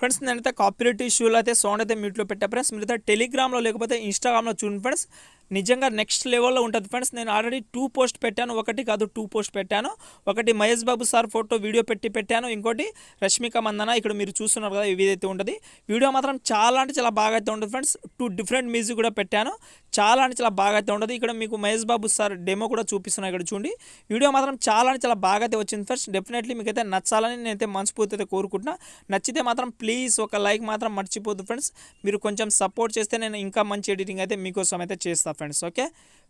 Friends నేనైతే copyright ఇష్యూలో అయితే సౌండ్ అయితే మ్యూట్లో పెట్టా ఫ్రెండ్స్. మీరైతే టెలిగ్రామ్లో లేకపోతే ఇన్స్టాగ్రామ్లో చూడండి ఫ్రెండ్స్, నిజంగా నెక్స్ట్ లెవెల్లో ఉంటుంది ఫ్రెండ్స్. నేను ఆల్రెడీ 2 పోస్ట్ పెట్టాను, ఒకటి కాదు 2 పోస్ట్ పెట్టాను. ఒకటి Mahesh Babu sir photo video పెట్టాను, ఇంకోటి రష్మిక మందన ఇక్కడ మీరు చూస్తున్నారు కదా ఇవి అయితే ఉంటుంది. వీడియో మాత్రం చాలా అంటే చాలా బాగా అయితే ఉంటుంది ఫ్రెండ్స్. 2 డిఫరెంట్ మ్యూజిక్ కూడా పెట్టాను, చాలా అంటే చాలా బాగా అయితే ఉంటుంది. ఇక్కడ మీకు మహేష్ బాబు సార్ డెమో కూడా చూపిస్తున్నాను, ఇక్కడ చూడండి. వీడియో మాత్రం చాలా అంటే చాలా బాగా అయితే వచ్చింది ఫ్రెండ్స్. డెఫినెట్లీ మీకు అయితే నచ్చాలని నేనైతే మనస్ఫూర్తి అయితే కోరుకుంటున్నా. నచ్చితే మాత్రం ప్లీజ్ ఒక లైక్ మాత్రం మర్చిపోద్దు ఫ్రెండ్స్. మీరు కొంచెం సపోర్ట్ చేస్తే నేను ఇంకా మంచి ఎడిటింగ్ అయితే మీకోసం అయితే చేస్తాను ఫ్రెండ్స్. ఓకే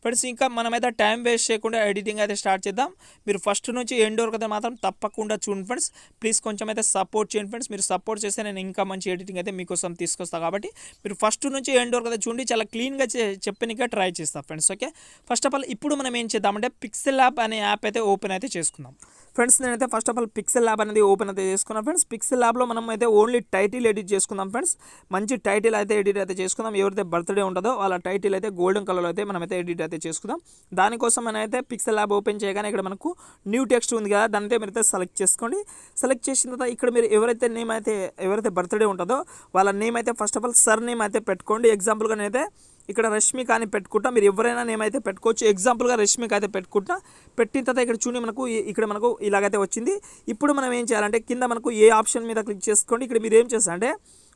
ఫ్రెండ్స్, ఇంకా మనమైతే టైం వేస్ట్ చేయకుండా ఎడిటింగ్ అయితే స్టార్ట్ చేద్దాం. మీరు ఫస్ట్ నుంచి ఎండ్ వరకు అయితే మాత్రం తప్పకుండా చూడండి ఫ్రెండ్స్. ప్లీజ్ కొంచెం అయితే సపోర్ట్ చేయండి ఫ్రెండ్స్. మీరు సపోర్ట్ చేస్తే నేను ఇంకా మంచి ఎడిటింగ్ అయితే మీకోసం తీసుకొస్తాను. కాబట్టి మీరు ఫస్ట్ నుంచి ఎండ్ వరకు అయితే చూడండి, చాలా క్లీన్గా చెప్పనిక ట్రై చేస్తాను friends. Okay, first of all ఇప్పుడు మనం ఏం చేద్దామంటే పిక్సెల్ ల్యాబ్ అనే యాప్ అయితే ఓపెన్ అయితే చేసుకుందాం ఫ్రెండ్స్. నేనైతే first of all pixel lab అనేది ఓపెన్ అయితే చేసుకున్నాం ఫ్రెండ్స్. పిక్సెల్ ల్యాబ్లో మనం అయితే ఓన్లీ టైటిల్ ఎడిట్ చేసుకుందాం ఫ్రెండ్స్. మంచి టైటిల్ అయితే ఎడిట్ అయితే చేసుకుందాం. ఎవరైతే బర్త్డే ఉంటుందో వాళ్ళ టైటిల్ అయితే గోల్డెన్ కలర్లో అయితే మనమైతే ఎడిట్ అయితే చేసుకుందాం. దానికోసం మనమైతే పిక్సెల్ ల్యాబ్ ఓపెన్ చేయగానే ఇక్కడ మనకు న్యూ టెక్స్ట్ ఉంది కదా, దాని అయితే మీరైతే సెలెక్ట్ చేసుకోండి. సెలెక్ట్ చేసిన తర్వాత ఇక్కడ మీరు ఎవరైతే బర్త్డే ఉంటుందో వాళ్ళ నేమ్ అయితే first of all sir name అయితే పెట్టుకోండి. ఎగ్జాంపుల్గా నేనైతే ఇక్కడ రష్మిక అని పెట్టుకుంటా, మీరు ఎవరైనా నేమ్ అయితే పెట్టుకోవచ్చు. ఎగ్జాంపుల్గా రష్మిక అయితే పెట్టుకుంటా. పెట్టిన తర్వాత ఇక్కడ చూడండి మనకు ఇలాగైతే వచ్చింది. ఇప్పుడు మనం ఏం చేయాలంటే కింద మనకు ఏ ఆప్షన్ మీద క్లిక్ చేసుకోండి. ఇక్కడ మీరు ఏం చేస్తారంటే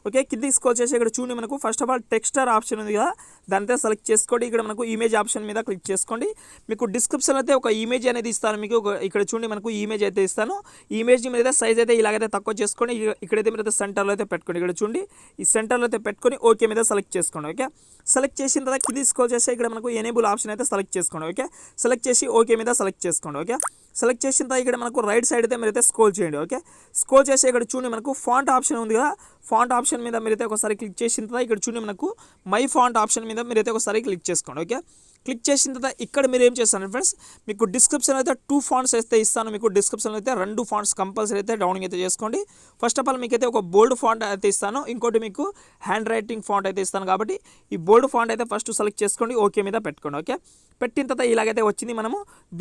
ఓకే కిందికి స్క్రోల్ చేసి ఇక్కడ చూడండి మనకు first of all texture option ఉంది కదా, దాంతో సెలెక్ట్ చేసుకోండి. ఇక్కడ మనకు ఇమేజ్ ఆప్షన్ మీద క్లిక్ చేసుకోండి. మీకు డిస్క్రిప్షన్ అయితే ఒక ఇమేజ్ అనేది ఇస్తాను మీకు. ఇక్కడ చూడండి మనకు ఇమేజ్ అయితే ఇస్తాను. ఈ ఇమేజ్ మీద సైజ్ అయితే ఇలాగైతే తక్కువ చేసుకోండి. ఇక్కడైతే మీరు సెంటర్లో అయితే పెట్టుకోండి. ఇక్కడ చూడండి ఈ సెంటర్లో అయితే పెట్టుకొని ఓకే మీద సెలెక్ట్ చేసుకోండి. ఓకే, సెలెక్ట్ చేసిన తర్వాత కింది స్క్రోల్ చేసి ఇక్కడ మనకు ఎనేబుల్ ఆప్షన్ అయితే సెలెక్ట్ చేసుకోండి. ఓకే, సెలెక్ట్ చేసి ఓకే మీద సెలెక్ట్ చేసుకోండి. ఓకే, సెలెక్ట్ చేసిన తర్వాత ఇక్కడ మనకు రైట్ సైడ్ అయితే మీరైతే స్క్రోల్ చేయండి. ఓకే, స్క్రోల్ చేసి ఇక్కడ చూడండి మనకు ఫాంట్ ఆప్షన్ ఉంది కదా, ఫాంట్ ఆప్షన్ మీద మీరైతే ఒకసారి క్లిక్ చేసిన తర్వాత ఇక్కడ చూడండి మనకు మై ఫాంట్ ఆప్షన్ మీద మీరైతే ఒకసారి క్లిక్ చేసుకోండి. ఓకే, క్లిక్ చేసిన తర్వాత ఇక్కడ మీరు ఏం చేస్తాను ఫ్రెండ్స్, మీకు డిస్క్రిప్షన్ అయితే 2 ఫాంట్స్ అయితే ఇస్తాను. మీకు డిస్క్రిప్షన్ అయితే 2 ఫాంట్స్ కంపల్సరీ అయితే డౌన్లోడ్ అయితే చేసుకోండి. ఫస్ట్ ఆఫ్ ఆల్ మీకు అయితే ఒక బోల్డ్ ఫాంట్ అయితే ఇస్తాను, ఇంకోటి మీకు హ్యాండ్ రైటింగ్ ఫాంట్ అయితే ఇస్తాను. కాబట్టి ఈ బోల్డ్ ఫాంట్ అయితే ఫస్ట్ సెలెక్ట్ చేసుకోండి, ఓకే మీద పెట్టుకోండి. ఓకే, పెట్టిన తర్వాత ఇలాగైతే వచ్చింది.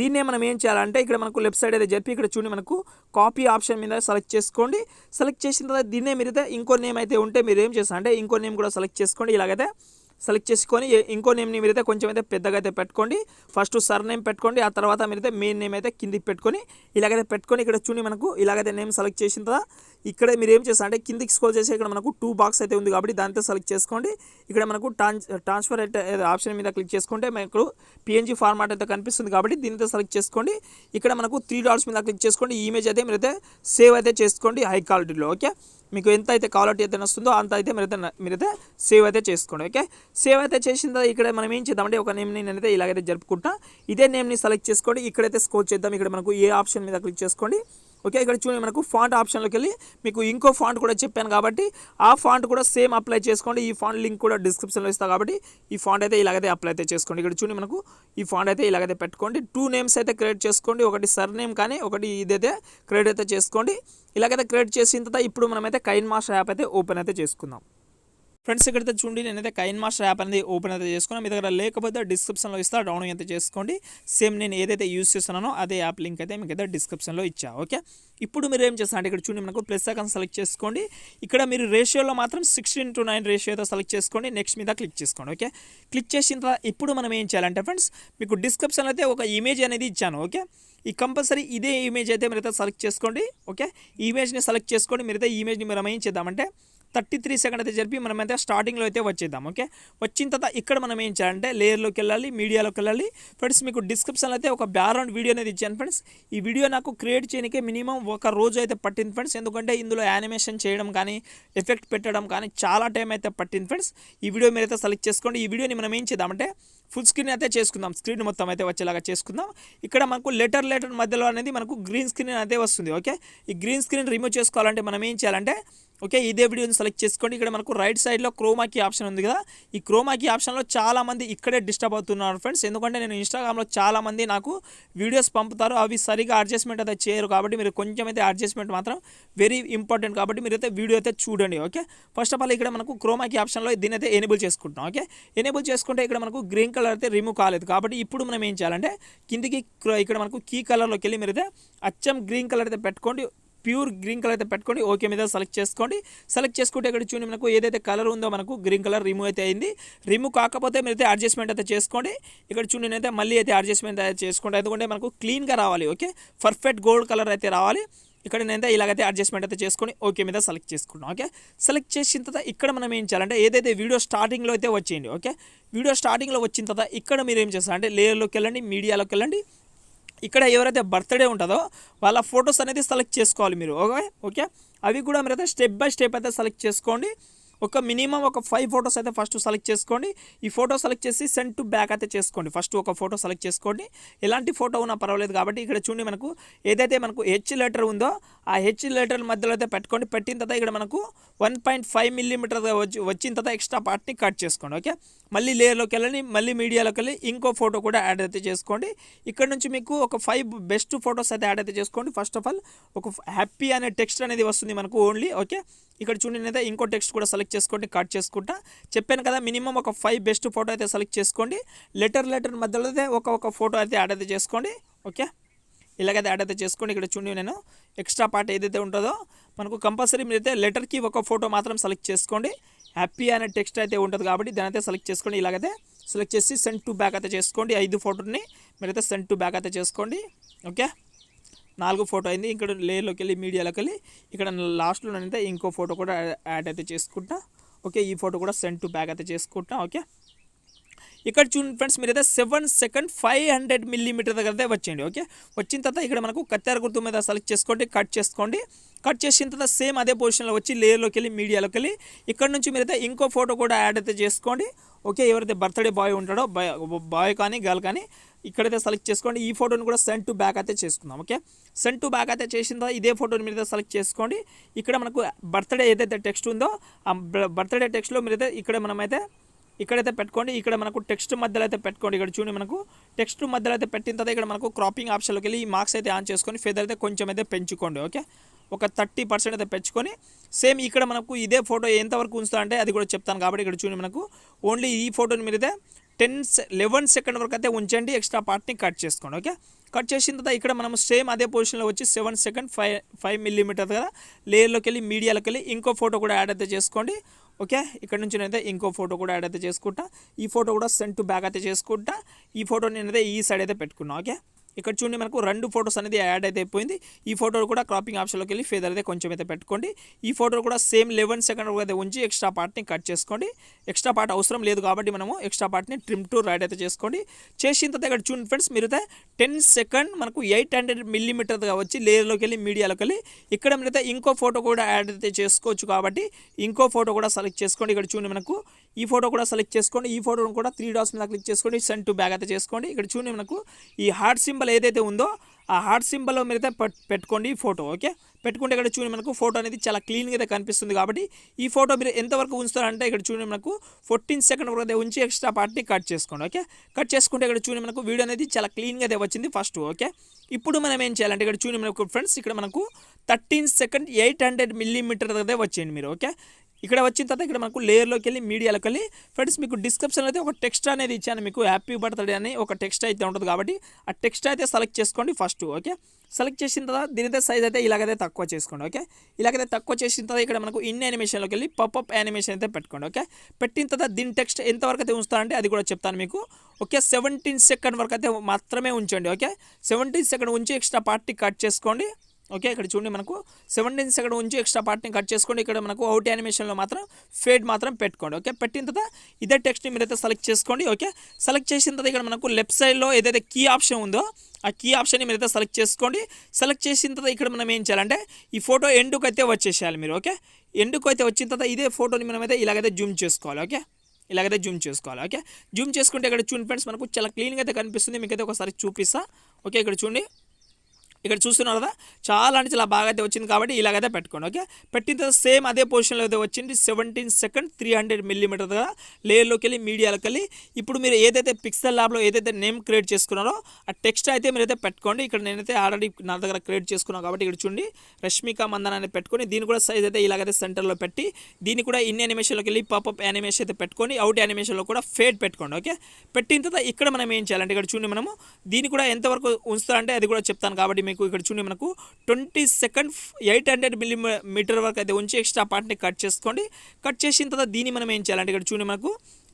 దీన్నే మనం ఏం చేయాలంటే ఇక్కడ మనకు లెఫ్ట్ సైడ్ అయితే చెప్పి ఇక్కడ చూడండి మనకు కాపీ ఆప్షన్ మీద సెలెక్ట్ చేసుకోండి. సెలెక్ట్ చేసిన తర్వాత దీన్నే మీరైతే ఇంకో నేమ్ అయితే ఉంటే మీరు ఏం చేస్తారంటే ఇంకో నేమ్ కూడా సెలెక్ట్ చేసుకోండి. ఇలాగైతే సెలెక్ట్ చేసుకొని ఇంకో నేమ్ని మీరైతే కొంచెం అయితే పెద్దగా అయితే పెట్టుకోండి. ఫస్ట్ సర్ నేమ్ పెట్టుకోండి, ఆ తర్వాత మీరైతే మెయిన్ నేమ్ అయితే కిందికి పెట్టుకొని ఇలాగైతే పెట్టుకొని ఇక్కడ చూడండి మనకు ఇలాగైతే నేమ్ సెలెక్ట్ చేసిన తర్వాత ఇక్కడ మీరు ఏం చేస్తారంటే కిందికి స్క్రోల్ చేసి ఇక్కడ మనకు 2 బాక్స్ అయితే ఉంది కాబట్టి దాంతో సెలెక్ట్ చేసుకోండి. ఇక్కడ మనకు ట్రాన్స్ఫర్ అయితే ఆప్షన్ మీద క్లిక్ చేసుకుంటే మనకు PNG ఫార్మాట్ అయితే కనిపిస్తుంది కాబట్టి దీనితో సెలెక్ట్ చేసుకోండి. ఇక్కడ మనకు 3 డాట్స్ మీద క్లిక్ చేసుకోండి. ఈ ఇమేజ్ అయితే మీరైతే సేవ్ అయితే చేసుకోండి హై క్వాలిటీలో. ఓకే, మీకు ఎంత అయితే క్వాలిటీ అయితే వస్తుందో అంత అయితే మీరైతే సేవ్ అయితే చేసుకోండి. ఓకే, సేవ్ అయితే చేసిన తర్వాత ఇక్కడ మనం ఏం చేద్దామంటే ఒక నేమ్ని నేనైతే ఇలాగైతే జరుపుకుంటా. ఇదే నేమ్ని సెలెక్ట్ చేసుకోండి. ఇక్కడైతే స్క్రోల్ చేద్దాం. ఇక్కడ మనకు ఏ ఆప్షన్ మీద క్లిక్ చేసుకోండి. ఓకే, ఇక్కడ చూడండి మనకు ఫాంట్ ఆప్షన్లోకి వెళ్ళి మీకు ఇంకో ఫాంట్ కూడా చెప్పాను కాబట్టి ఆ ఫాంట్ కూడా సేమ్ అప్లై చేసుకోండి. ఈ ఫాంట్ లింక్ కూడా డిస్క్రిప్షన్లో ఇస్తాను కాబట్టి ఈ ఫాంట్ అయితే ఇలాగైతే అప్లై అయితే చేసుకోండి. ఇక్కడ చూడండి మనకు ఈ ఫాంట్ అయితే ఇలాగైతే పెట్టుకోండి. 2 నేమ్స్ అయితే క్రియేట్ చేసుకోండి, ఒకటి సర్ నేమ్ కానీ ఒకటి ఇదైతే క్రియేట్ అయితే చేసుకోండి. ఇలాగైతే క్రియేట్ చేసిన తర్వాత ఇప్పుడు మనమైతే కైన్మాస్టర్ యాప్ అయితే ఓపెన్ అయితే చేసుకుందాం ఫ్రెండ్స్. ఇక్కడైతే చూడండి నేనైతే కైన్మాస్టర్ యాప్ అనేది ఓపెన్ అయితే చేసుకున్నాను. మీ దగ్గర లేకపోతే డిస్క్రిప్షన్లో ఇస్తా, డౌన్లోడ్ అయితే చేసుకోండి. సేమ్ నేను ఏదైతే యూజ్ చేస్తున్నానో అదే యాప్ లింక్ అయితే మీకు అయితే డిస్క్రిప్షన్లో ఇచ్చా. ఓకే, ఇప్పుడు మీరు ఏం చేస్తారంటే ఇక్కడ చూడండి మనకు ప్లస్ ఐకాన్ సెలెక్ట్ చేసుకోండి. ఇక్కడ మీరు రేషియోలో మాత్రం 16:9 రేషియో అయితే సెలెక్ట్ చేసుకోండి. నెక్స్ట్ మీద క్లిక్ చేసుకోండి. ఓకే, క్లిక్ చేసిన తర్వాత ఇప్పుడు మనం ఏం చేయాలంటే ఫ్రెండ్స్ మీకు డిస్క్రిప్షన్లో అయితే ఒక ఇమేజ్ అనేది ఇచ్చాను. ఓకే, ఈ కంపల్సరీ ఇదే ఇమేజ్ అయితే మీరైతే సెలెక్ట్ చేసుకోండి. ఓకే, ఈ ఇమేజ్ని సెలెక్ట్ చేసుకోండి. మీరైతే ఈ ఇమేజ్ని మనం ఏం చేద్దామంటే 33 సెకండ్ అయితే జరిపి మనమైతే స్టార్టింగ్లో అయితే వచ్చేద్దాం. ఓకే, వచ్చిన తర్వాత ఇక్కడ మనం ఏం చేయాలంటే లేయర్లోకి వెళ్ళాలి, మీడియాలోకి వెళ్ళాలి. ఫ్రెండ్స్ మీకు డిస్క్రిప్షన్లో అయితే ఒక బ్యాక్గ్రౌండ్ వీడియో అనేది ఇచ్చాను ఫ్రెండ్స్. ఈ వీడియో నాకు క్రియేట్ చేయడానికి మినిమం 1 రోజు అయితే పట్టింది ఫ్రెండ్స్. ఎందుకంటే ఇందులో యానిమేషన్ చేయడం కానీ ఎఫెక్ట్ పెట్టడం కానీ చాలా టైం అయితే పట్టింది ఫ్రెండ్స్. ఈ వీడియో మీరైతే సెలెక్ట్ చేసుకోండి. ఈ వీడియోని మనం ఏం చేద్దామంటే ఫుల్ స్క్రీన్ అయితే చేసుకుందాం, స్క్రీన్ మొత్తం అయితే వచ్చేలాగా చేసుకుందాం. ఇక్కడ మనకు లెటర్ మధ్యలో అనేది మనకు గ్రీన్ స్క్రీన్ అయితే వస్తుంది. ఓకే, ఈ గ్రీన్ స్క్రీన్ రిమూవ్ చేసుకోవాలంటే మనం ఏం చేయాలంటే ఓకే ఇదే వీడియోని సెలెక్ట్ చేసుకోండి. ఇక్కడ మనకు రైట్ సైడ్లో క్రోమాకీ ఆప్షన్ ఉంది కదా, ఈ క్రోమాకీ ఆప్షన్లో చాలామంది ఇక్కడే డిస్టర్బ్ అవుతున్నారు ఫ్రెండ్స్. ఎందుకంటే నేను ఇన్స్టాగ్రామ్లో చాలామంది నాకు వీడియోస్ పంపుతారు, అవి సరిగా అడ్జస్ట్మెంట్ అయితే చేయరు. కాబట్టి మీరు కొంచెం అయితే అడ్జస్ట్మెంట్ మాత్రం వెరీ ఇంపార్టెంట్. కాబట్టి మీరు అయితే వీడియో అయితే చూడండి. ఓకే, ఫస్ట్ ఆఫ్ ఆల్ ఇక్కడ మనకు క్రోమాకీ ఆప్షన్లో దీని అయితే ఎనేబుల్ చేసుకుంటాం. ఓకే, ఎనేబుల్ చేసుకుంటే ఇక్కడ మనకు గ్రీన్ కలర్ అయితే రిమూవ్ కాలేదు. కాబట్టి ఇప్పుడు మనం ఏం చేయాలంటే కిందికి ఇక్కడ మనకు కీ కలర్లోకి వెళ్ళి మీరైతే అచ్చం గ్రీన్ కలర్ అయితే పెట్టుకోండి. ప్యూర్ గ్రీన్ కలర్ అయితే పెట్టుకోండి. ఓకే మీద సెలెక్ట్ చేసుకోండి. సెలెక్ట్ చేసుకుంటే ఇక్కడ చూడండి మనకు ఏదైతే కలర్ ఉందో మనకు గ్రీన్ కలర్ రిమూవ్ అయితే అయింది. రిమూవ్ కాకపోతే మీరైతే అడ్జస్ట్మెంట్ అయితే చేసుకోండి. ఇక్కడ చూడండి అయితే మళ్ళీ అయితే అడ్జస్ట్మెంట్ అయితే చేసుకోండి. ఎందుకంటే మనకు క్లీన్గా రావాలి. ఓకే, పర్ఫెక్ట్ గోల్డ్ కలర్ అయితే రావాలి. ఇక్కడ నేనైతే ఇలాగైతే అడ్జస్ట్మెంట్ అయితే చేసుకొని ఓకే మీద సెలెక్ట్ చేసుకున్నాం. ఓకే, సెలెక్ట్ చేసిన తర్వాత ఇక్కడ మనం ఏం చేయాలంటే ఏదైతే వీడియో స్టార్టింగ్లో అయితే వచ్చేయండి. ఓకే, వీడియో స్టార్టింగ్లో వచ్చిన తర్వాత ఇక్కడ మీరు ఏం చేస్తారు అంటే లేయర్లోకి వెళ్ళండి, మీడియాలోకి వెళ్ళండి. ఇక్కడ ఎవరైతే బర్త్డే ఉంటుందో వాళ్ళ ఫొటోస్ అనేది సెలెక్ట్ చేసుకోవాలి మీరు. ఓకే, అవి కూడా మీరైతే స్టెప్ బై స్టెప్ అయితే సెలెక్ట్ చేసుకోండి. ఒక మినిమం ఒక 5 ఫొటోస్ అయితే ఫస్ట్ సెలెక్ట్ చేసుకోండి. ఈ ఫోటో సెలెక్ట్ చేసి సెండ్ టు బ్యాక్ అయితే చేసుకోండి. ఫస్ట్ ఒక ఫోటో సెలెక్ట్ చేసుకోండి. ఎలాంటి ఫోటో ఉన్నా పర్వాలేదు కాబట్టి ఇక్కడ చూడండి మనకు ఏదైతే మనకు హెచ్ లెటర్ ఉందో ఆ హెచ్ లెటర్ మధ్యలో అయితే పెట్టుకోండి. పెట్టిన తర్వాత ఇక్కడ మనకు 1.5 మిల్లీమీటర్ వచ్చిన తర్వాత ఎక్స్ట్రా పార్ట్ని కట్ చేసుకోండి. ఓకే, మళ్ళీ లేయర్లోకి వెళ్ళండి, మళ్ళీ మీడియాలోకి వెళ్ళి ఇంకో ఫోటో కూడా యాడ్ అయితే చేసుకోండి. ఇక్కడ నుంచి మీకు ఒక 5 బెస్ట్ ఫొటోస్ అయితే యాడ్ అయితే చేసుకోండి. ఫస్ట్ ఆఫ్ ఆల్ ఒక హ్యాపీ అనే టెక్స్ట్ అనేది వస్తుంది మనకు ఓన్లీ. ఓకే, ఇక్కడ చూడండి అయితే ఇంకో టెక్స్ట్ కూడా సెలెక్ట్ చేసుకోండి. కట్ చేసుకుంటా చెప్పాను కదా, మినిమం ఒక 5 బెస్ట్ ఫోటో అయితే సెలెక్ట్ చేసుకోండి. లెటర్ మధ్యలో అయితే ఒక ఫోటో అయితే యాడ్ అయితే చేసుకోండి. ఓకే, ఇలాగైతే యాడ్ అయితే చేసుకోండి. ఇక్కడ చూడండి నేను ఎక్స్ట్రా పార్ట్ ఏదైతే ఉంటుందో మనకు కంపల్సరీ మీరైతే లెటర్కి ఒక ఫోటో మాత్రం సెలెక్ట్ చేసుకోండి. హ్యాపీ అనే టెక్స్ట్ అయితే ఉంటుంది కాబట్టి దాని అయితే సెలెక్ట్ చేసుకోండి. ఇలాగైతే సెలెక్ట్ చేసి సెండ్ టు బ్యాక్ అయితే చేసుకోండి. 5 ఫోటోని మీరైతే సెండ్ టు బ్యాక్ అయితే చేసుకోండి. ఓకే, 4 ఫోటో అయింది. ఇక్కడ లేయర్లోకి వెళ్ళి మీడియాలోకి వెళ్ళి ఇక్కడ లాస్ట్లో నేనైతే ఇంకో ఫోటో కూడా యాడ్ అయితే చేసుకుంటా. ఓకే, ఈ ఫోటో కూడా సెండ్ టు బ్యాక్ అయితే చేసుకుంటా. ఓకే, ఇక్కడ చూడండి ఫ్రెండ్స్ మీరైతే 7 సెకండ్ 500 మిల్లీమీటర్ దగ్గర అయితే వచ్చేయండి. ఓకే, వచ్చిన తర్వాత ఇక్కడ మనకు కత్తెర గుర్తు మీద సెలెక్ట్ చేసుకోండి, కట్ చేసుకోండి. కట్ చేసిన తర్వాత సేమ్ అదే పొజిషన్లో వచ్చి లేయర్లోకి వెళ్ళి మీడియాలోకి వెళ్ళి ఇక్కడ నుంచి మీరైతే ఇంకో ఫోటో కూడా యాడ్ అయితే చేసుకోండి. ఓకే, ఎవరైతే బర్త్డే బాయ్ ఉంటాడో బాయ్ కానీ గర్ల్ కానీ ఇక్కడైతే సెలెక్ట్ చేసుకోండి. ఈ ఫోటోని కూడా సెండ్ టు బ్యాక్ అయితే చేసుకుందాం. ఓకే, సెండ్ టు బ్యాక్ అయితే చేసిన తర్వాత ఇదే ఫోటోని మీరైతే సెలెక్ట్ చేసుకోండి. ఇక్కడ మనకు బర్త్డే ఏదైతే టెక్స్ట్ ఉందో ఆ బర్త్డే టెక్స్ట్లో మీరైతే ఇక్కడ మనమైతే ఇక్కడైతే పెట్టుకోండి. ఇక్కడ మనకు టెక్స్ట్ మధ్యలో అయితే పెట్టుకోండి. ఇక్కడ చూడండి మనకు టెక్స్ట్ మధ్యలో అయితే పెట్టిన తర్వాత ఇక్కడ మనకు క్రాపింగ్ ఆప్షన్లోకి వెళ్ళి ఈ మార్క్స్ అయితే ఆన్ చేసుకొని ఫెదర్ అయితే కొంచెం అయితే పెంచుకోండి. ఓకే, ఒక 30% అయితే పెంచుకొని సేమ్ ఇక్కడ మనకు ఇదే ఫోటో ఎంతవరకు ఉంచుతా అంటే అది కూడా చెప్తాను కాబట్టి ఇక్కడ చూడండి మనకు ఓన్లీ ఈ ఫోటోని మీరైతే 11 సెకండ్ వరకు అయితే ఉంచండి. ఎక్స్ట్రా పార్ట్ని కట్ చేసుకోండి. ఓకే, కట్ చేసిన తర్వాత ఇక్కడ మనం సేమ్ అదే పొజిషన్లో వచ్చి 7 సెకండ్ 5 మిల్లీమీటర్ దగ్గర లేయర్లోకి వెళ్ళి మీడియాలోకి వెళ్ళి ఇంకో ఫోటో కూడా యాడ్ అయితే చేసుకోండి. ఓకే, ఇక్కడ నుంచి నేనైతే ఇంకో ఫోటో కూడా యాడ్ అయితే చేసుకుంటా. ఈ ఫోటో కూడా సెండ్ టు బ్యాక్ అయితే చేసుకుంటా. ఈ ఫోటో నేనైతే ఈ సైడ్ అయితే పెట్టుకున్నా. ఓకే, ఇక్కడ చూడండి మనకు 2 ఫోటోస్ అనేది యాడ్ అయితే అయిపోయింది. ఈ ఫోటో కూడా క్రాపింగ్ ఆప్షన్లోకి వెళ్ళి ఫెదర్ అయితే కొంచెం అయితే పెట్టుకోండి. ఈ ఫోటో కూడా సేమ్ 11 సెకండ్ వరకు అయితే ఉంచి ఎక్స్ట్రా పార్ట్ని కట్ చేసుకోండి. ఎక్స్ట్రా పార్ట్ అవసరం లేదు కాబట్టి మనము ఎక్స్ట్రా పార్ట్ని ట్రిమ్ టు రైట్ అయితే చేసుకోండి. చేసిన తర్వాత ఇక్కడ చూడండి ఫ్రెండ్స్ మీరైతే 10 సెకండ్ మనకు 800 మిల్లీమీటర్గా వచ్చి లేయర్లోకి వెళ్ళి మీడియాలోకి వెళ్ళి ఇక్కడ మీరైతే ఇంకో ఫోటో కూడా యాడ్ అయితే చేసుకోవచ్చు కాబట్టి ఇంకో ఫోటో కూడా సెలెక్ట్ చేసుకోండి. ఇక్కడ చూడండి మనకు ఈ ఫోటో కూడా సెలెక్ట్ చేసుకోండి. ఈ ఫోటోను కూడా 3 డాట్స్ మీద క్లిక్ చేసుకోండి. సెండ్ టు బ్యాక్ అయితే చేసుకోండి. ఇక్కడ చూడండి మనకు ఈ హార్ట్ సింబల్ ఏదైతే ఉందో ఆ హార్ట్ సింబల్లో మీరైతే పెట్టుకోండి ఈ ఫోటో. ఓకే, పెట్టుకుంటే ఇక్కడ చూడండి మనకు ఫోటో అనేది చాలా క్లీన్గా అయితే కనిపిస్తుంది కాబట్టి ఈ ఫోటో మీరు ఎంతవరకు ఉంచుతారంటే ఇక్కడ చూడండి మనకు 14 సెకండ్ వరకు అయితే ఉంచి ఎక్స్ట్రా పార్ట్ని కట్ చేసుకోండి. ఓకే, కట్ చేసుకుంటే ఇక్కడ చూడండి మనకు వీడియో అనేది చాలా క్లీన్గా అయితే వచ్చింది ఫస్ట్. ఓకే, ఇప్పుడు మనం ఏం చేయాలంటే ఇక్కడ చూడండి మనకు ఫ్రెండ్స్ ఇక్కడ మనకు 13 సెకండ్ 800 మిల్లీమీటర్ అయితే వచ్చేయండి మీరు. ఓకే, ఇక్కడ వచ్చిన తర్వాత ఇక్కడ మనకు లేయర్లోకి వెళ్ళి మీడియాలోకి వెళ్ళి ఫ్రెండ్స్ మీకు డిస్క్రిప్షన్లో అయితే ఒక టెక్స్ట్ అనేది ఇచ్చాను. మీకు హ్యాపీ బర్త్డే అని ఒక టెక్స్ట్ అయితే ఉంటుంది కాబట్టి ఆ టెక్స్ట్ అయితే సెలెక్ట్ చేసుకోండి ఫస్ట్. ఓకే, సెలెక్ట్ చేసిన తర్వాత దీనితో సైజ్ అయితే ఇలాగైతే తక్కువ చేసుకోండి. ఓకే, ఇలాగైతే తక్కువ చేసిన తర్వాత ఇక్కడ మనకు ఇన్ యానిమేషన్లోకి వెళ్ళి పాపప్ యానిమేషన్ అయితే పెట్టుకోండి. ఓకే, పెట్టిన తర్వాత దీని టెక్స్ట్ ఎంతవరకు అయితే ఉంచుతారంటే అది కూడా చెప్తాను మీకు. ఓకే, 17 సెకండ్ వరకు అయితే మాత్రమే ఉంచండి. ఓకే, 17 సెకండ్ ఉంచి ఎక్స్ట్రా పార్ట్ని కట్ చేసుకోండి. ఓకే, ఇక్కడ చూడండి మనకు 17 సెకండ్ ఉంచి ఎక్స్ట్రా పార్ట్ని కట్ చేసుకోండి. ఇక్కడ మనకు అవుట్ యానిమేషన్లో మాత్రం ఫేడ్ మాత్రం పెట్టుకోండి. ఓకే, పెట్టిన తర్వాత ఇదే టెక్స్ట్ని మీరైతే సెలెక్ట్ చేసుకోండి. ఓకే, సెలెక్ట్ చేసిన తర్వాత ఇక్కడ మనకు లెఫ్ట్ సైడ్లో ఏదైతే కీ ఆప్షన్ ఉందో ఆ కీ ఆప్షన్ని మీరైతే సెలెక్ట్ చేసుకోండి. సెలెక్ట్ చేసిన తర్వాత ఇక్కడ మనం ఏం చేయాలంటే ఈ ఫోటో ఎండుకు అయితే వచ్చేసేయాలి మీరు. ఓకే, ఎండుకు అయితే వచ్చిన తర్వాత ఇదే ఫోటోని మనమైతే ఇలాగైతే జూమ్ చేసుకోవాలి. ఓకే, ఇలాగైతే జూమ్ చేసుకోవాలి. ఓకే, జూమ్ చేసుకుంటే ఇక్కడ చూడండి ఫ్రెండ్స్ మనకు చాలా క్లీన్గా అయితే కనిపిస్తుంది. మీకైతే ఒకసారి చూపిస్తా. ఓకే, ఇక్కడ చూడండి ఇక్కడ చూస్తున్నారు కదా చాలా అంటే చాలా బాగా అయితే వచ్చింది కాబట్టి ఇలాగైతే పెట్టుకోండి. ఓకే, పెట్టిన తర్వాత సేమ్ అదే పొజిషన్లో అయితే వచ్చింది 17 సెకండ్ 300 మిల్లీమీటర్ దగ్గర లేయర్లోకి వెళ్ళి మీడియాలోకి వెళ్ళి ఇప్పుడు మీరు ఏదైతే పిక్సెల్ ల్యాబ్లో ఏదైతే నేమ్ క్రియేట్ చేసుకున్నారో ఆ టెక్స్ట్ అయితే మీరైతే పెట్టుకోండి. ఇక్కడ నేనైతే ఆల్రెడీ నా దగ్గర క్రియేట్ చేసుకున్నాను కాబట్టి ఇక్కడ చూడండి రష్మిక మందన్ అనేది పెట్టుకొని దీన్ని కూడా సైజ్ అయితే ఇలాగైతే సెంటర్లో పెట్టి దీన్ని కూడా ఇన్ యానిమేషన్లోకి వెళ్ళి పాపప్ యానిమేషన్ అయితే పెట్టుకొని అవుట్ యానిమేషన్లో కూడా ఫేడ్ పెట్టుకోండి. ఓకే, పెట్టిన తర్వాత ఇక్కడ మనం ఏం చేయాలంటే ఇక్కడ చూడండి మనము దీన్ని కూడా ఎంతవరకు ఉంచుతారంటే అది కూడా చెప్తాను కాబట్టి మీకు ఇక్కడ చూడండి మనకు 20 సెకండ్ 800 మిల్లీమీటర్ వరకు అయితే ఉంచి ఎక్స్ట్రా పార్ట్ని కట్ చేసుకోండి. కట్ చేసిన తర్వాత దీన్ని మనం ఏం చేయాలంటే ఇక్కడ చూడండి మనకు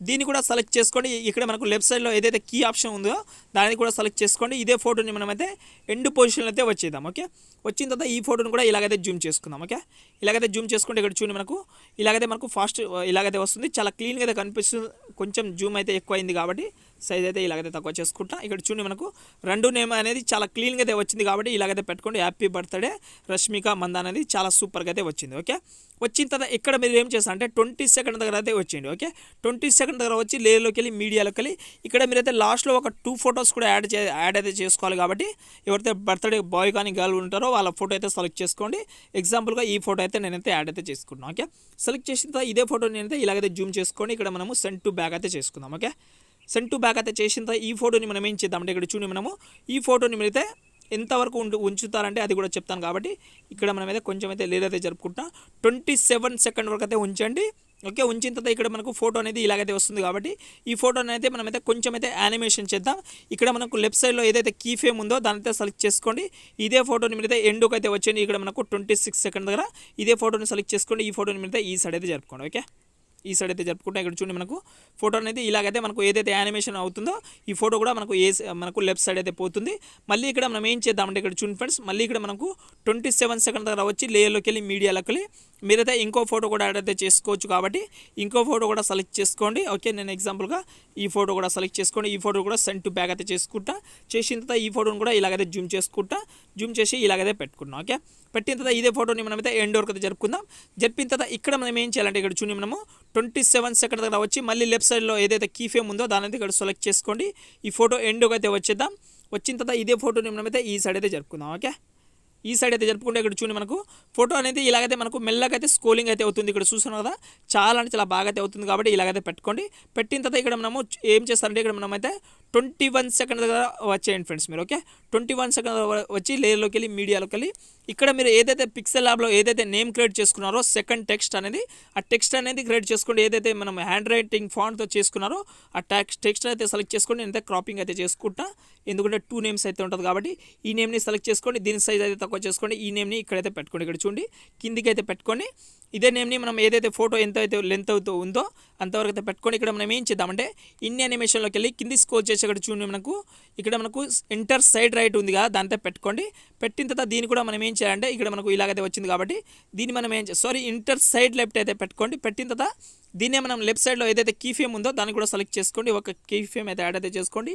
దీన్ని కూడా సెలెక్ట్ చేసుకోండి. ఇక్కడ మనకు లెఫ్ట్ సైడ్లో ఏదైతే కీ ఆప్షన్ ఉందో దాన్ని కూడా సెలెక్ట్ చేసుకోండి. ఇదే ఫోటోని మనమైతే ఎండ్ పొజిషన్లో అయితే వచ్చేద్దాం. ఓకే, వచ్చిన తర్వాత ఈ ఫోటోని కూడా ఇలాగైతే జూమ్ చేసుకుందాం. ఓకే, ఇలాగైతే జూమ్ చేసుకుంటే ఇక్కడ చూడండి మనకు ఇలాగైతే మనకు ఫాస్ట్ ఇలాగైతే వస్తుంది. చాలా క్లీన్గా అయితే కనిపిస్తుంది. కొంచెం జూమ్ అయితే ఎక్కువ అయింది కాబట్టి సైజ్ అయితే ఇలాగైతే తక్కువ చేసుకుంటా. ఇక్కడ చూడండి మనకు 2 నేమ్ అనేది చాలా క్లీన్గా అయితే వచ్చింది కాబట్టి ఇలాగైతే పెట్టుకోండి. హ్యాపీ బర్త్డే రష్మిక మంద అనేది చాలా సూపర్గా అయితే వచ్చింది. ఓకే, వచ్చిన తర్వాత ఇక్కడ మీరు ఏం చేస్తారు అంటే 20 సెకండ్ దగ్గర అయితే వచ్చింది. ఓకే, 20 సెకండ్ దగ్గర వచ్చి లేయర్లోకి వెళ్ళి మీడియాలోకి వెళ్ళి ఇక్కడ మీరైతే లాస్ట్లో ఒక 2 ఫొటోస్ కూడా యాడ్ అయితే చేసుకోవాలి. కాబట్టి ఎవరైతే బర్త్డే బాయ్ కానీ గర్ల్ ఉంటారో వాళ్ళ ఫోటో అయితే సెలెక్ట్ చేసుకోండి. ఎగ్జాంపుల్గా ఈ ఫోటో అయితే నేనైతే యాడ్ అయితే చేసుకుంటున్నాను. ఓకే, సెలెక్ట్ చేసిన తర్వాత ఇదే ఫోటో నేనైతే ఇలాగైతే జూమ్ చేసుకోండి. ఇక్కడ మనము సెండ్ టు బ్యాక్ అయితే చేసుకుందాం. ఓకే, సెండ్ టు బ్యాక్ అయితే చేసిన తర్వాత ఈ ఫోటోని మనం ఏం చేద్దామంటే ఇక్కడ చూడండి మనము ఈ ఫోటోని మీరైతే ఎంతవరకు ఉంచుతారంటే అది కూడా చెప్తాను. కాబట్టి ఇక్కడ మనమైతే కొంచెం అయితే లేట్ అయితే జరుపుకుంటాం. 27 సెకండ్ వరకు అయితే ఉంచండి. ఓకే, ఉంచిన తర్వాత ఇక్కడ మనకు ఫోటో అనేది ఇలాగైతే వస్తుంది. కాబట్టి ఈ ఫోటోని అయితే మనమైతే కొంచెం అయితే యానిమేషన్ చేద్దాం. ఇక్కడ మనకు లెఫ్ట్ సైడ్లో ఏదైతే కీ ఫేమ్ ఉందో దాని అయితే సెలెక్ట్ చేసుకోండి. ఇదే ఫోటోని మీరైతే ఎండ్కి అయితే వచ్చేయండి. ఇక్కడ మనకు 26 సెకండ్ దగ్గర ఇదే ఫోటోని సెలెక్ట్ చేసుకోండి. ఈ ఫోటోని మీరైతే ఈ సైడ్ అయితే జరుపుకోండి. ఓకే, ఈ సైడ్ అయితే జరుపుకుంటే ఇక్కడ చూడండి మనకు ఫోటో అనేది ఇలాగైతే మనకు ఏదైతే యానిమేషన్ అవుతుందో ఈ ఫోటో కూడా మనకు లెఫ్ట్ సైడ్ అయితే పోతుంది. మళ్ళీ ఇక్కడ మనం ఏం చేద్దామంటే ఇక్కడ చూడండి ఫ్రెండ్స్, మళ్ళీ ఇక్కడ మనకు 27 సెకండ్ దగ్గర వచ్చి లేయర్లోకి వెళ్ళి మీడియాలోకి వెళ్ళి మీరైతే ఇంకో ఫోటో కూడా యాడ్ అయితే చేసుకోవచ్చు. కాబట్టి ఇంకో ఫోటో కూడా సెలెక్ట్ చేసుకోండి. ఓకే, నేను ఎగ్జాంపుల్గా ఈ ఫోటో కూడా సెలెక్ట్ చేసుకోండి. ఈ ఫోటో కూడా సెండ్ టు బ్యాక్ అయితే చేసుకుంటా. చేసిన తర్వాత ఈ ఫోటోని కూడా ఇలాగైతే జూమ్ చేసుకుంటా. జూమ్ చేసి ఇలాగైతే పెట్టుకున్నాం. ఓకే, పెట్టిన తర్వాత ఇదే ఫోటోని మనమైతే ఎండ్ వరకు అయితే జరుపుకుందాం. జరిపిన తర్వాత ఇక్కడ మనం ఏం చేయాలంటే ఇక్కడ చూడండి మనము 27 సెకండ్ దగ్గర వచ్చి మళ్ళీ లెఫ్ట్ సైడ్లో ఏదైతే కీ ఫేమ్ ఉందో దాని అయితే ఇక్కడ సెలెక్ట్ చేసుకోండి. ఈ ఫోటో ఎండ్కి అయితే వచ్చేద్దాం. వచ్చిన తర్వాత ఇదే ఫోటోని మనమైతే ఈ సైడ్ అయితే జరుపుకుందాం. ఓకే, ఈ సైడ్ అయితే జరుపుకుంటే ఇక్కడ చూడండి మనకు ఫోటో అనేది ఇలాగైతే మనకు మెల్లగా అయితే స్క్రోలింగ్ అయితే అవుతుంది. ఇక్కడ చూస్తున్నాం కదా చాలా అంటే చాలా బాగా అయితే అవుతుంది. కాబట్టి ఇలాగైతే పెట్టుకోండి. పెట్టిన తర్వాత ఇక్కడ మనము ఏం చేస్తారంటే ఇక్కడ మనమైతే 21 సెకండ్ దగ్గర వచ్చేయండి ఫ్రెండ్స్ మీరు. ఓకే, 21 సెకండ్ వచ్చి లేయర్లోకి వెళ్ళి మీడియాలోకి వెళ్ళి ఇక్కడ మీరు ఏదైతే పిక్సెల్ ల్యాబ్లో ఏదైతే నేమ్ క్రియేట్ చేసుకున్నారో సెకండ్ టెక్స్ట్ అనేది ఆ టెక్స్ట్ అనేది క్రియేట్ చేసుకోండి. ఏదైతే మనం హ్యాండ్ రైటింగ్ ఫాంట్తో చేసుకున్నారో ఆ టెక్స్ట్ అయితే సెలెక్ట్ చేసుకోండి. నేనైతే క్రాపింగ్ అయితే చేసుకుంటా. ఎందుకంటే 2 నేమ్స్ అయితే ఉంటుంది కాబట్టి ఈ నేమ్ని సెలెక్ట్ చేసుకోండి. దీని సైజ్ అయితే తక్కువ చేసుకోండి. ఈ నేమ్ని ఇక్కడైతే పెట్టుకోండి. ఇక్కడ చూడండి కిందికి అయితే పెట్టుకోండి. ఇదే నేమ్ని మనం ఏదైతే ఫోటో ఎంత అయితే లెంత్ అవుతూ ఉందో అంతవరకు అయితే పెట్టుకొని ఇక్కడ మనం ఏం చేద్దామంటే ఇన్ని యానిమేషన్లోకి వెళ్ళి కింది స్క్రోల్ చేసి ఇక్కడ చూడండి మనకు ఇక్కడ మనకు ఎంటర్ సైడ్ రైట్ ఉంది కదా దాంతో పెట్టుకోండి. పెట్టిన తర్వాత దీన్ని కూడా మనం ఏం చేయాలంటే ఇక్కడ మనకు ఇలాగైతే వచ్చింది కాబట్టి దీన్ని మనం ఇంటర్ సైడ్ లెఫ్ట్ అయితే పెట్టుకోండి. పెట్టిన తర్వాత దీన్నే మనం లెఫ్ట్ సైడ్లో ఏదైతే కీ ఫేమ్ ఉందో దాన్ని కూడా సెలెక్ట్ చేసుకోండి. ఒక కీ ఫేమ్ అయితే యాడ్ అయితే చేసుకోండి.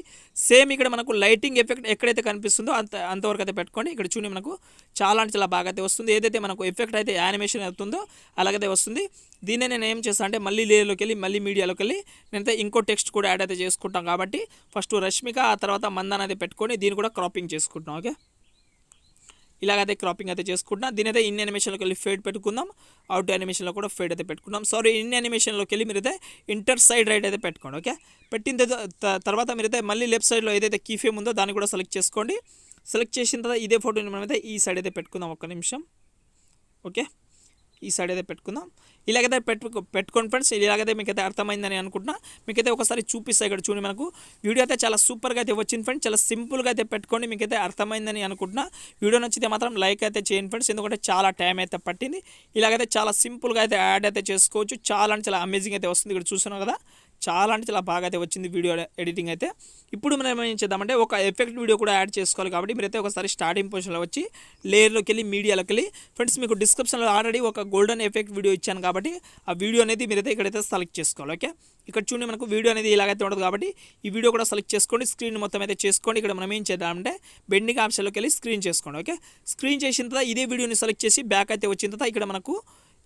సేమ్ ఇక్కడ మనకు లైటింగ్ ఎఫెక్ట్ ఎక్కడైతే కనిపిస్తుందో అంతవరకు అయితే పెట్టుకోండి. ఇక్కడ చూడండి మనకు చాలా అంటే చాలా బాగా అయితే వస్తుంది. ఏదైతే మనకు ఎఫెక్ట్ అయితే యానిమేషన్ అవుతుందో అలాగైతే వస్తుంది. దీన్నే నేను ఏం చేస్తాను అంటే మళ్ళీ లేయర్లోకి వెళ్ళి మళ్ళీ మీడియాలోకి వెళ్ళి నేనైతే ఇంకో టెక్స్ట్ కూడా యాడ్ అయితే చేసుకుంటాం. కాబట్టి ఫస్ట్ రష్మిక ఆ తర్వాత మంద అనేది పెట్టుకొని దీన్ని కూడా క్రాపింగ్ చేసుకుంటాం. ఓకే, ఇలాగైతే క్రాపింగ్ అయితే చేసుకుంటున్నా. దీని అయితే ఇన్ యానిమేషన్లోకి వెళ్ళి ఫేడ్ పెట్టుకుందాం. అవుట్ యానిమేషన్లో కూడా ఫేడ్ అయితే పెట్టుకుందాం. ఇన్ యానిమేషన్లోకి వెళ్ళి మీరైతే ఇంటర్ సైడ్ రైట్ అయితే పెట్టుకోండి. ఓకే, పెట్టిన తర్వాత మీరైతే మళ్ళీ లెఫ్ట్ సైడ్లో ఏదైతే కీ ఫేమ్ ఉందో దాన్ని కూడా సెలెక్ట్ చేసుకోండి. సెలెక్ట్ చేసిన తర్వాత ఇదే ఫోటోని మనమైతే ఈ సైడ్ అయితే పెట్టుకుందాం. ఒక్క నిమిషం. ఓకే, ఈ సైడ్ అయితే పెట్టుకుందాం. ఇలాగైతే పెట్టుకోండి ఫ్రెండ్స్. ఇలాగైతే మీకైతే అర్థమైందని అనుకుంటున్నా. మీకైతే ఒకసారి చూపిస్తాయి. ఇక్కడ చూడండి మనకు వీడియో అయితే చాలా సూపర్గా అయితే వచ్చింది ఫ్రెండ్స్. చాలా సింపుల్గా అయితే పెట్టుకోండి. మీకైతే అర్థమైందని అనుకుంటున్నా. వీడియో నచ్చితే మాత్రం లైక్ అయితే చేయండి ఫ్రెండ్స్. ఎందుకంటే చాలా టైం అయితే పట్టింది. ఇలాగైతే చాలా సింపుల్గా అయితే యాడ్ అయితే చేసుకోవచ్చు. చాలా అంటే చాలా అమేజింగ్ అయితే వస్తుంది. ఇక్కడ చూస్తున్నాం కదా చాలా అంటే చాలా బాగా అయితే వచ్చింది వీడియో ఎడిటింగ్ అయితే. ఇప్పుడు మనం ఏం చేద్దామంటే ఒక ఎఫెక్ట్ వీడియో కూడా యాడ్ చేసుకోవాలి. కాబట్టి మీరైతే ఒకసారి స్టార్టింగ్ పొజిషన్లో వచ్చి లేయర్లోకి వెళ్ళి మీడియాలోకి వెళ్ళి ఫ్రెండ్స్ మీకు డిస్క్రిప్షన్లో ఆల్రెడీ ఒక గోల్డెన్ ఎఫెక్ట్ వీడియో ఇచ్చాను కాబట్టి ఆ వీడియో అనేది మీరైతే ఇక్కడైతే సెలెక్ట్ చేసుకోవాలి. ఓకే, ఇక్కడ చూడండి మనకు వీడియో అనేది ఇలాగైతే ఉండదు కాబట్టి ఈ వీడియో కూడా సెలెక్ట్ చేసుకోండి. స్క్రీన్ మొత్తం అయితే చేసుకోండి. ఇక్కడ మనం ఏం చేద్దామంటే బెండింగ్ ఆప్షన్లోకి వెళ్ళి స్క్రీన్ చేసుకోండి. ఓకే, స్క్రీన్ చేసిన తర్వాత ఇదే వీడియోని సెలెక్ట్ చేసి బ్యాక్ అయితే వచ్చిన తర్వాత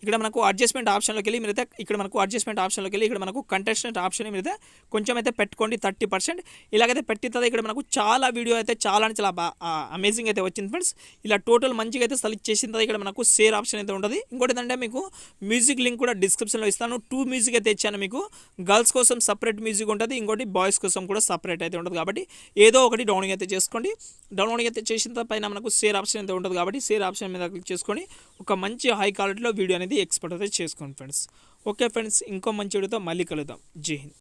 ఇక్కడ మనకు అడ్జస్ట్మెంట్ ఆప్షన్లోకి వెళ్ళి మీరైతే ఇక్కడ మనకు అడ్జస్ట్మెంట్ ఆప్షన్లోకి వెళ్ళి ఇక్కడ మనకు కంటెస్టెంట్ ఆప్షన్ మీరైతే కొంచెం అయితే పెట్టుకోండి 30%. ఇలాగైతే పెట్టిన తర్వాత ఇక్కడ మనకు చాలా వీడియో అయితే చాలా అమేజింగ్ అయితే వచ్చింది ఫ్రెండ్స్. ఇలా టోటల్ మంచిగా అయితే సెలెక్ట్ చేసిన తర్వాత ఇక్కడ మనకు షేర్ ఆప్షన్ అయితే ఉంటుంది. ఇంకోటి ఏంటంటే మీకు మ్యూజిక్ లింక్ కూడా డిస్క్రిప్షన్లో ఇస్తాను. 2 మ్యూజిక్ అయితే ఇచ్చాను మీకు. గర్ల్స్ కోసం సపరేట్ మ్యూజిక్ ఉంటుంది, ఇంకోటి బాయ్స్ కోసం కూడా సపరేట్ అయితే ఉంటుంది. కాబట్టి ఏదో ఒకటి డౌన్లోడింగ్ అయితే చేసుకోండి. డౌన్లోడింగ్ అయితే చేసిన తర్వాత పైన మనకు షేర్ ఆప్షన్ అయితే ఉంటుంది. కాబట్టి షేర్ ఆప్షన్ మీద క్లిక్ చేసుకొని ఒక మంచి హై క్వాలిటీలో వీడియో అనేది ఎక్స్పోర్ట్ అయితే చేసుకోండి ఫ్రెండ్స్. ఓకే ఫ్రెండ్స్, ఇంకో మంచి వీడియోతో మళ్ళీ కలుద్దాం. జై హింద్.